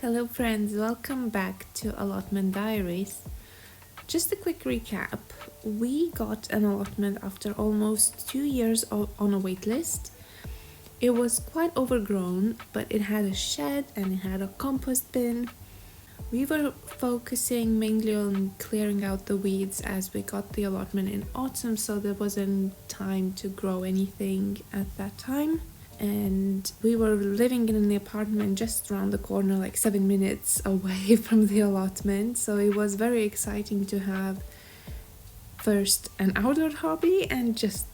Hello friends, welcome back to Allotment Diaries. Just a quick recap, we got an allotment after almost 2 years on a wait list. It was quite overgrown, but it had a shed and it had a compost bin. We were focusing mainly on clearing out the weeds as we got the allotment in autumn, so there wasn't time to grow anything at that time. And we were living in the apartment just around the corner, like 7 minutes away from the allotment, so it was very exciting to have first an outdoor hobby and just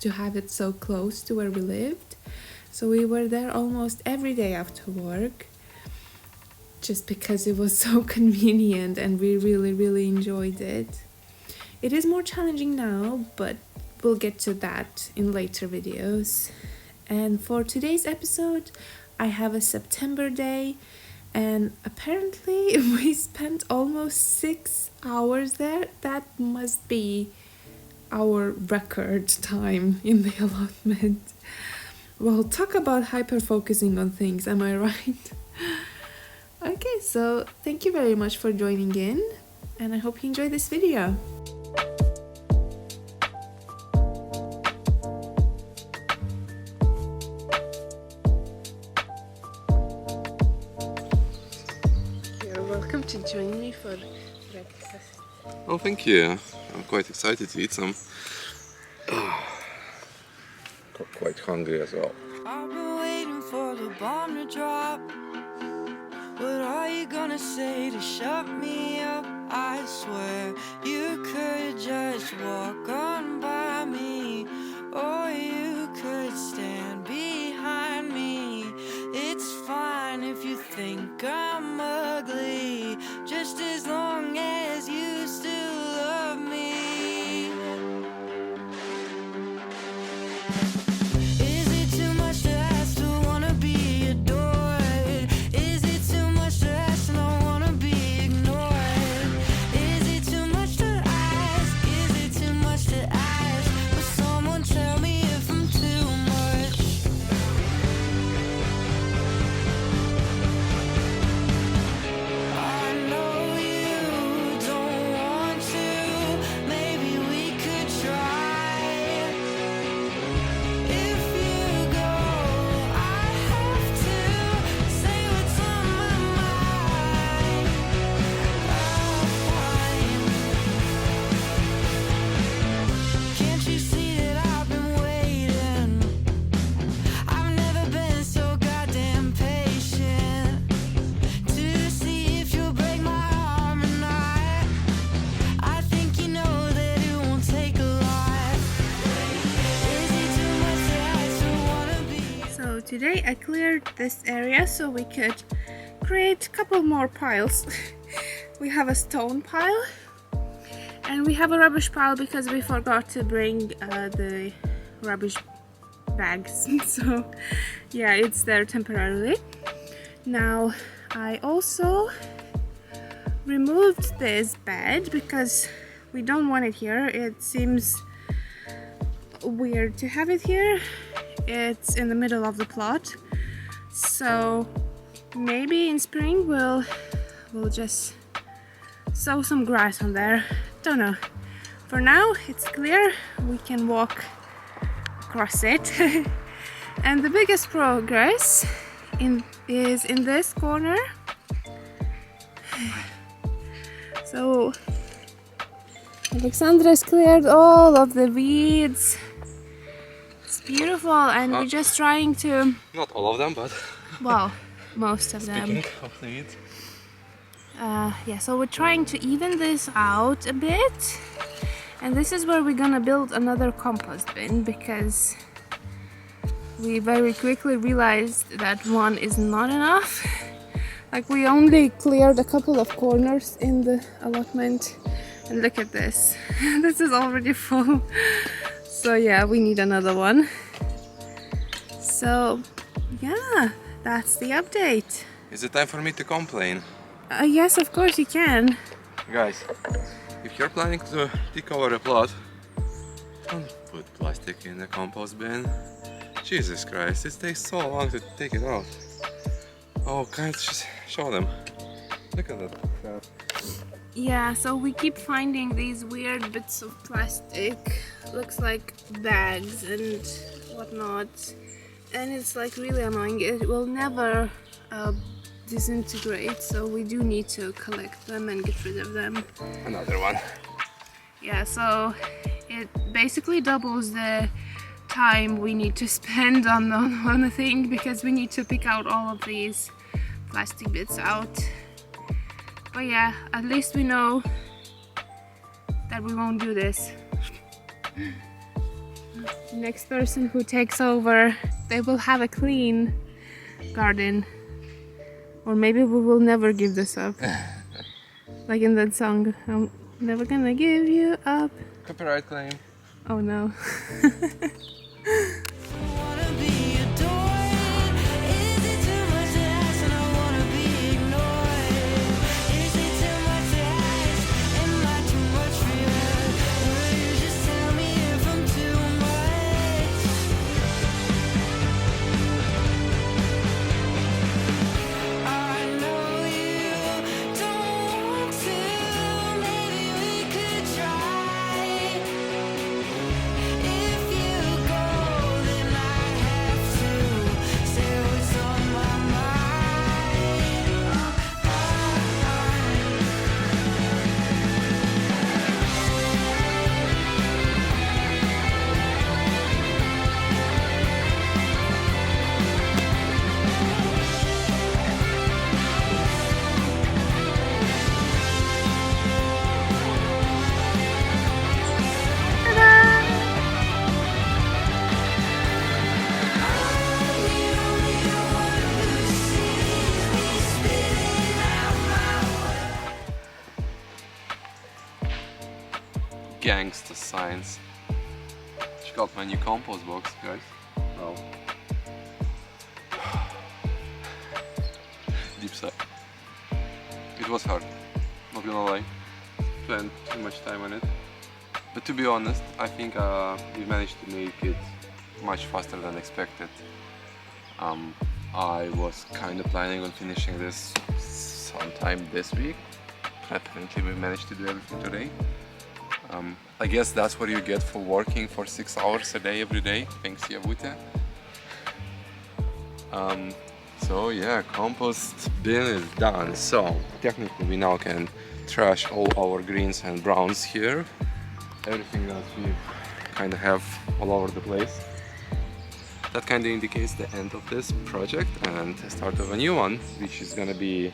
to have it so close to where we lived. So we were there almost every day after work just because it was so convenient and we really enjoyed it. It is more challenging now, but we'll get to that in later videos. And for today's episode, I have a September day, and apparently we spent almost 6 hours there. That must be our record time in the allotment. Well, talk about hyper-focusing on things, am I right? Okay, so thank you very much for joining in, and I hope you enjoy this video. Welcome to join me for breakfast. Oh, thank you. I'm quite excited to eat some. Quite hungry as well. I've been waiting for the bomb to drop. What are you gonna say to shut me up? I swear you could just walk on by me, or you could stand behind me. It's fine if you think I'm ugly, just as long as you still love me. Is it too much to ask to wanna be adored? Is it too much to ask and I wanna be ignored? Is it too much to ask? Is it too much to ask? Will someone tell me if I'm too much? I know you don't want to. Maybe we could try. If you go, I have to say what's on my mind. Can't you see that I've been waiting? I've never been so goddamn patient to see if you'll break my arm or not. I think you know that it won't take a lot. Is it too much to ask to wanna be? So today I cleared this area so we could create a couple more piles. We have a stone pile and we have a rubbish pile because we forgot to bring the rubbish bags. So yeah, it's there temporarily. Now I also removed this bed because we don't want it here. It seems weird to have it here. It's in the middle of the plot, so maybe in spring we'll just sow some grass on there. Don't know. For now it's clear, we can walk across it. And the biggest progress is in this corner. So Alexandra's cleared all of the weeds. It's beautiful, and we're just trying to, Not all of them, but well, most of them. speaking of the weeds. Yeah, so we're trying to even this out a bit, and this is where we're gonna build another compost bin because we very quickly realized that one is not enough. Like, we only cleared a couple of corners in the allotment, and look at this. This is already full. So yeah, we need another one. So yeah, that's the update. Is it time for me to complain? Yes, of course you can. Guys, if you're planning to take over a plot, don't put plastic in the compost bin. Jesus Christ, it takes so long to take it out. Oh, can't show them. Look at that crap. Yeah, so we keep finding these weird bits of plastic, looks like bags and whatnot, and it's like really annoying. It will never disintegrate, so we do need to collect them and get rid of them. Another one. Yeah, so it basically doubles the time we need to spend on a thing, because we need to pick out all of these plastic bits out. But yeah, at least we know that we won't do this. Next person who takes over, they will have a clean garden. Or maybe we will never give this up. Like in that song, I'm never gonna give you up. Copyright claim. Oh no. Wanna be adored? Is it too much to ask? And I wanna be ignored. Is it too much to ask? Am I too much for you? Will you just tell me if I'm too much? I know you don't want to. Maybe we could try. If you go, then I have to say what's on my Gangster science. Check out my new compost box, guys. Wow. Deep sigh. It was hard, not gonna lie. Spent too much time on it. But to be honest, I think we managed to make it much faster than expected. I was kind of planning on finishing this sometime this week. Apparently we managed to do everything today. I guess that's what you get for working for 6 hours a day every day. Thanks, Ieva. So yeah, compost bin is done. So technically we now can trash all our greens and browns here. Everything that we kind of have all over the place. That kind of indicates the end of this project and the start of a new one, which is gonna be,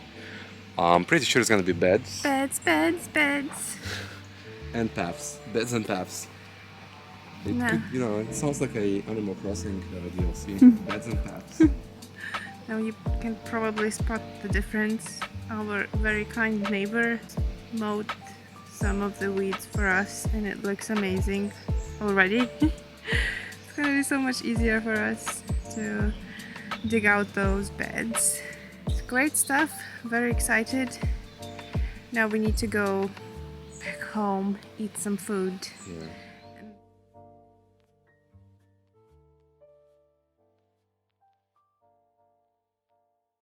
pretty sure it's gonna be beds. Beds. And paths. Beds and paths. Nah. You know, it sounds like a Animal Crossing DLC. Beds and paths. Now you can probably spot the difference. Our very kind neighbor mowed some of the weeds for us and it looks amazing already. It's gonna be so much easier for us to dig out those beds. It's great stuff, very excited. Now we need to go back home, eat some food. Yeah.